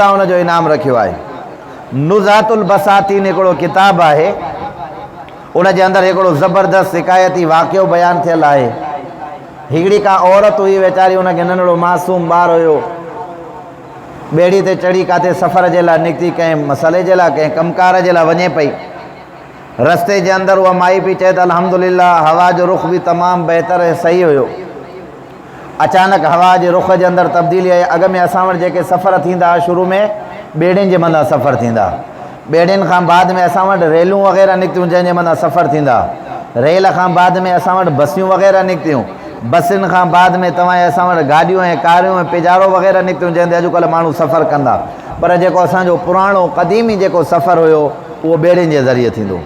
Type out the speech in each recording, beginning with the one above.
उनजो इनाम रखियो आहे। नुज़ातुल बसातीन हिकिड़ो किताबु आहे, उनजे अंदरि हिकिड़ो ज़बरदस्त हिकायती वाक़ियो बयानु थियल आहे। हिकिड़ी का औरत हुई वीचारी, उनखे नंढड़ो मासूम ॿारु हुयो, ॿेड़ी ते चढ़ी काथे सफ़र जे लाइ निकिती, कंहिं मसइले जे लाइ कंहिं कमकार जे लाइ वञे पई। रस्ते जे अंदरि उहा माई पई चए त अल्हम्दुलिल्लाह हवा जो रुख़ बि तमामु बहितर ऐं सही हुयो। अचानक हवा जे रुख़ जे अंदरि तब्दीली आई। अॻ में असां वटि जेके सफ़र थींदा हुआ, शुरू में ॿेड़ियुनि जे मथां सफ़र थींदा, ॿेड़ियुनि खां बाद में असां वटि रेलूं वग़ैरह निकितियूं जंहिंजे मथां सफ़र थींदा, रेल खां बाद में असां वटि बसियूं वग़ैरह निकितियूं, बसियुनि खां बाद में तव्हां असां वटि गाॾियूं ऐं कारियूं ऐं पिजारो वग़ैरह निकितियूं जंहिं ते अॼुकल्ह माण्हू सफ़र कंदा। पर जेको असांजो पुराणो क़दीमी जेको सफ़र हुयो उहो ॿेड़ियुनि जे ज़रिए थींदो।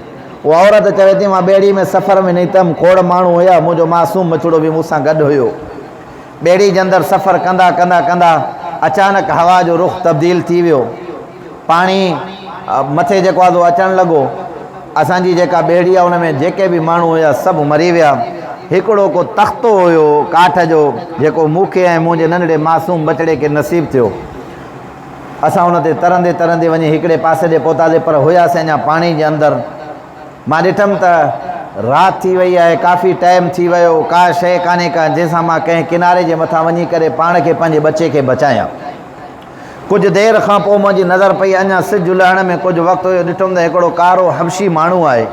उहा औरत चवे थी मां ॿेड़ी में सफ़र में निकितमि, खोड़ माण्हू हुया, मुंहिंजो मासूम बचिड़ो बि मूंसां गॾु हुयो। ॿेड़ी जे अंदरि सफ़र कंदा कंदा कंदा अचानक हवा जो रुख़ तब्दील थी वियो, पाणी मथे जेको आहे अचणु लॻो। असांजी जेका ॿेड़ी आहे उन में जेके बि माण्हू हुया सभु मरी विया। हिकिड़ो को तख़्तो हुयो काठ जो, जेको मूंखे ऐं मुंहिंजे नंढड़े मासूम बचिड़े खे नसीबु थियो। असां उन ते तरंदे तरंदे वञी हिकिड़े पासे ते पहुतासीं, पर हुयासीं अञा पाणी जे अंदरि। मां ॾिठमि त राति थी वई आहे, काफ़ी टाइम थी वियो, का शइ कान्हे का जंहिंसां मां कंहिं किनारे जे मथां वञी करे पाण खे पंहिंजे बचे खे बचायां। कुझु देरि खां पोइ मुंहिंजी नज़र पई, अञा सिजु लहण में कुझु वक़्तु हुयो, ॾिठुमि त हिकिड़ो कारो हबशी माण्हू आहे,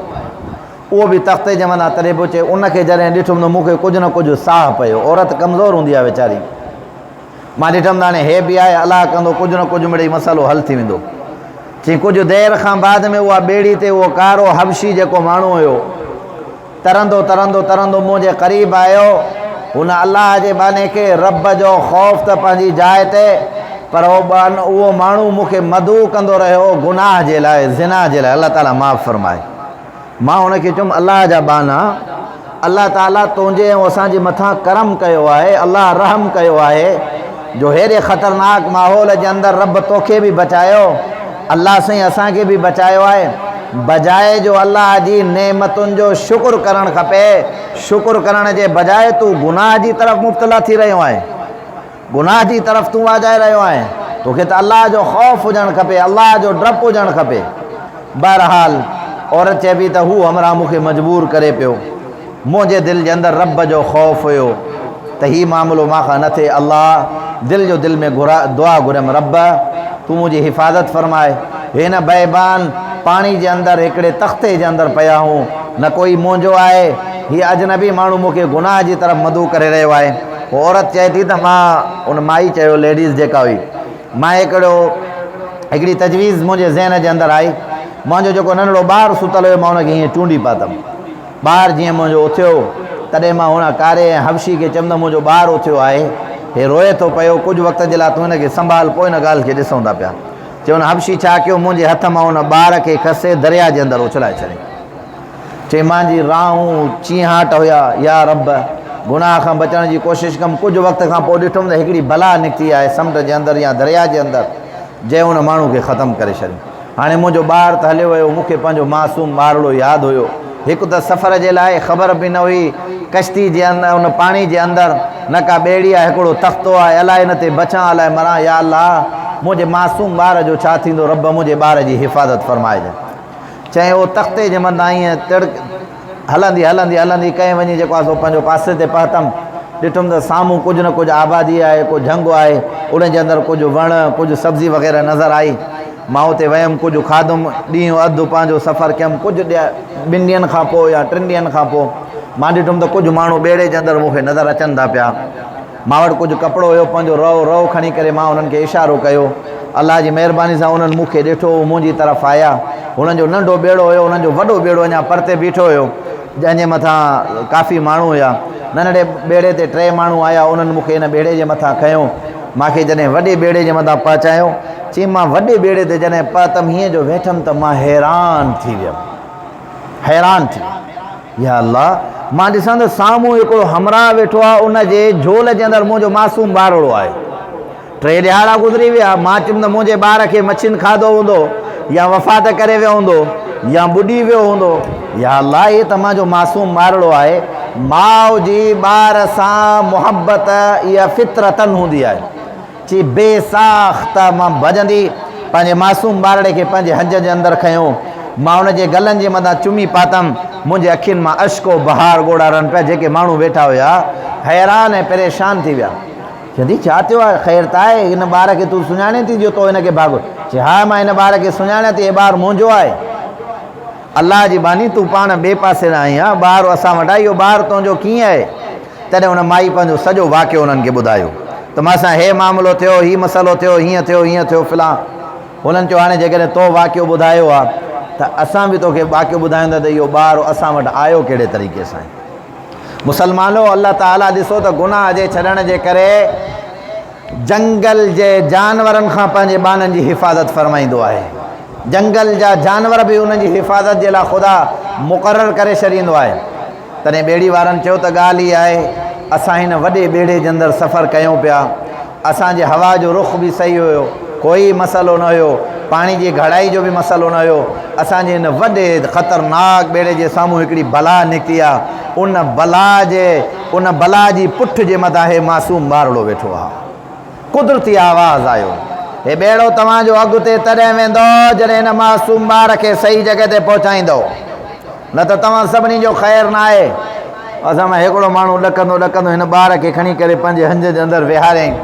उहो बि तख़्ते जे मथां तरे पियो अचे। उनखे जॾहिं ॾिठुमि त मूंखे कुझु न कुझु साह पियो। औरत कमज़ोर हूंदी आहे वीचारी। मां ॾिठुमि त हाणे हे बि आहे, अलाह कंदो कुझु न कुझु मिड़ेई मसइलो हल थी वेंदो। चई कुझु देरि खां बाद में उहा ॿेड़ी ते उहो कारो हबशी जेको माण्हू हुयो तरंदो तरंदो तरंदो मुंहिंजे क़रीब आयो। हुन अलाह जे बाने खे रब जो ख़ौफ़ त पंहिंजी जाइ ते, पर उहो माण्हू मूंखे मदऊ कंदो रहियो गुनाह जे लाइ, ज़िना जे लाइ। अलाह ताला माफ़ फरमाए। मां हुनखे चयुमि अलाह जा बाना, अलाह ताला तुंहिंजे ऐं असांजे मथां करम कयो आहे, अलाह रहम कयो आहे जो हेॾे ख़तरनाक माहौल जे अंदरि रब तोखे बि बचायो, अलाह साईं असांखे बि बचायो आहे। बजाए जो अलाह जी नेमतुनि जो शुक्र करणु खपे, शुक्र करण जे बजाए तूं गुनाह जी तरफ़ मुब्तला थी रहियो आहे, गुनाह जी तरफ़ तूं वाजाए रहियो आहे। तोखे त अलाह जो ख़ौफ़ हुजणु खपे, अलाह जो डपु हुजणु खपे। बहरहाल औरत चए पई त हू हमरा मूंखे मजबूर करे पियो। मुंहिंजे दिलि जे अंदरि रब जो ख़ौफ़ हुयो त हीउ मामिलो मांखां न थिए। अलाह दिलि में दुआ घुरियमि, रब तूं मुंहिंजी हिफ़ाज़त फरमाए। हिन बेबान पाणी जे अंदरि हिकिड़े तख़्ते जे अंदरि पिया हूं, न कोई मुंहिंजो आहे, हीअ अजनबी माण्हू मूंखे गुनाह जी तरफ़ मदऊ करे रहियो आहे। पोइ औरत चए थी त मां, उन माई चयो लेडीज़ जेका हुई, मां हिकिड़ी तजवीज़ मुंहिंजे ज़हन जे अंदरि आई। मुंहिंजो जेको नंढड़ो ॿारु सुतल हुयो, मां हुनखे हीअं टूंडी पातमि। ॿारु जीअं मुंहिंजो उथियो, तॾहिं मां हुन कारे ऐं हबशी खे चवंदमि मुंहिंजो ॿारु उथियो आहे, हे रोए थो पियो, कुझु वक़्त जे लाइ तूं हिनखे संभाल, पोइ हिन ॻाल्हि खे ॾिसूं था पिया। चयो हुन हबशी छा कयो, मुंहिंजे हथ मां हुन ॿार खे खसे दरिया जे अंदरि उछलाए छॾियईं। चई मुंहिंजी राहूं चीहाट हुया, या रब गुनाह खां बचण जी कोशिशि कमि। कुझु वक़्त खां पोइ ॾिठुमि त हिकिड़ी बला निकिती आहे समुंड जे अंदरि या दरिया जे अंदरि, जंहिं हुन माण्हू खे ख़तमु करे छॾियो। हाणे मुंहिंजो ॿारु त हलियो वियो, मूंखे पंहिंजो मासूम ॿारड़ो यादि हुयो। हिकु त सफ़र जे लाइ ख़बर बि न हुई, कश्ती जे अंदरि उन पाणी जे अंदरि न का ॿेड़ी आहे, हिकिड़ो तख़्तो आहे, अलाए हिन ते बचां अलाए मरां। या अलाह मुंहिंजे मासूम ॿार जो छा थींदो, रब मुंहिंजे ॿार जी हिफ़ाज़त फरमाइजे। चई उहो तख़्ते जे मथां ईअं हलंदी हलंदी हलंदी कंहिं वञी जेको आहे सो पंहिंजो पासे ते पहुतमि। ॾिठुमि त साम्हूं कुझु न कुझु आबादी आहे, को झंगु आहे, उन जे अंदरि कुझु वण, कुझु सब्ज़ी वग़ैरह नज़र आई। मां उते वियुमि, कुझु खाधुमि, ॾींहुं अधु पंहिंजो सफ़र कयुमि। कुझु 2 ॾींहंनि खां पोइ या 3 ॾींहंनि खां पोइ मां ॾिठुमि त कुझु माण्हू ॿेड़े जे अंदरि मूंखे नज़र अचनि था पिया। मां वटि कुझु कपिड़ो हुयो, पंहिंजो रओ खणी करे मां उन्हनि खे इशारो कयो। अलाह जी महिरबानी सां उन्हनि मूंखे ॾिठो, मुंहिंजी तरफ़ आया। हुननि जो नंढो ॿेड़ो हुयो, हुननि जो वॾो ॿेड़ो अञा परते बीठो हुयो, जंहिंजे मथां काफ़ी माण्हू हुया। नंढड़े ॿेड़े ते 3 माण्हू आया, उन्हनि मूंखे हिन ॿेड़े जे मथां खयो। मूंखे जॾहिं वॾे ॿेड़े जे मथां पहुचायो, चई मां वॾे ॿेड़े ते जॾहिं पहुतमि, हीअं जो वेठमि त मां हैरान थी वियुमि, हैरान थी। या अल्लाह, मां ॾिसां त साम्हूं हिकिड़ो हमराह वेठो आहे, उन जे झोल जे अंदरि मुंहिंजो मासूम ॿारड़ो आहे। 3 ॾिहाड़ा गुज़री विया। मां चयुमि त मुंहिंजे ॿार खे मच्छियुनि खाधो हूंदो, या वफ़ात करे वियो हूंदो, या ॿुॾी वियो हूंदो। या अल्लाह, इहे त मुंहिंजो मासूम ॿारड़ो आहे। माउ जी ॿार सां मुहबत इहा फितरतन हूंदी आहे। ची बेसाख्त मां भॼंदी पंहिंजे मासूम ॿारड़े खे पंहिंजे हंज जे अंदरि खयों, मां उन जे गलनि जे मथां चुमी पातमि, मुंहिंजे अखियुनि मां अश्को बहार ॻोड़ारनि पिया। जेके माण्हू वेठा हुया हैरान ऐं परेशान थी विया। चवंदी छा थियो आहे, ख़ैर त आहे, हिन ॿार खे तूं सुञाणे थी जो तो हिनखे भाॻो? चए हा मां हिन ॿार खे सुञाणियां थी, हे ॿारु मुंहिंजो आहे। अलाह जी बानी तूं पाण ॿिए पासे न आई आहे, ॿारु असां वटि आहे, इहो ॿारु तुंहिंजो कीअं आहे? तॾहिं हुन माई पंहिंजो सॼो वाक़ियो उन्हनि खे ॿुधायो त मां सां हे मामिलो थियो, हीउ मसइलो थियो, हीअं थियो फिलां। हुननि चयो हाणे जेकॾहिं तो वाक़ियो ॿुधायो आहे त असां बि तोखे वाक़ियो ॿुधाईंदा त इहो ॿारु असां वटि आयो कहिड़े तरीक़े सां। मुसलमानो, अल्लाह ताला ॾिसो त गुनाह जे छॾण जे करे जंगल जे जानवरनि खां पंहिंजे ॿारनि जी हिफ़ाज़त फ़रमाईंदो आहे। जंगल जा जानवर बि उन्हनि जी हिफ़ाज़त जे लाइ ख़ुदा मुक़ररु करे छॾींदो आहे। तॾहिं ॿेड़ी वारनि चयो त ॻाल्हि इहा आहे, असां हिन वॾे ॿेड़े जे अंदरि सफ़रु कयूं पिया, असांजे हवा जो रुख़ बि सही हुयो, कोई मसइलो न हुयो, पाणी जी घड़ाई जो बि मसइलो न हुयो। असांजे हिन वॾे ख़तरनाक ॿेड़े जे साम्हूं हिकिड़ी बला निकिती आहे, उन बला जी पुठ जे मथां हे मासूम ॿारड़ो वेठो आहे। कुदरती आवाज़ आयो, हे ॿेड़ो तव्हांजो अॻिते तॾहिं वेंदो जॾहिं हिन मासूम ॿार खे सही जॻह ते पहुचाईंदो, न त तव्हां सभिनी जो ख़ैरु न आहे। असां मां हिकिड़ो माण्हू ॾकंदो हिन ॿार खे खणी करे पंहिंजे हंज जे अंदरि विहारियईं।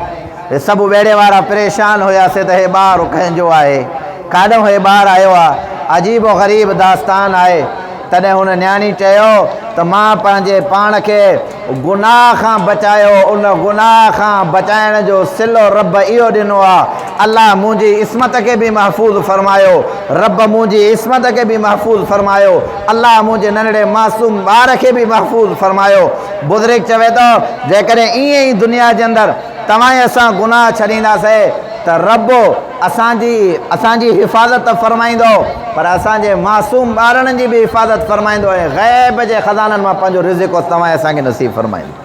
हे सभु ॿेड़े वारा परेशान हुयासीं त हे ॿारु कंहिंजो आहे, काॾों हे ॿारु आयो आहे, अजीब व ग़रीब दास्तान आहे। तॾहिं हुन न्याणी चयो त मां पंहिंजे पाण खे गुनाह खां बचायो, उन गुनाह खां बचाइण जो सिलो रब इहो ॾिनो आहे, अलाह मुंहिंजी इस्मत खे बि महफ़ूज़ फ़रमायो, रब मुंहिंजी इस्मत खे बि महफ़ूज़ फ़रमायो, अलाह मुंहिंजे नंढड़े मासूम ॿार खे बि महफ़ूज़ फ़रमायो। बुज़ुर्ग चवे थो जेकॾहिं ईअं ई दुनिया जे अंदरि तव्हां असां गुनाह छॾींदासीं त रब असांजी हिफ़ाज़त फ़रमाईंदो, पर असांजे मासूम ॿारनि जी बि हिफ़ाज़त फ़रमाईंदो ऐं ग़ैब जे ख़ज़ाननि मां पंहिंजो रिज़्क़ तव्हां असांखे नसीब फ़रमाईंदो।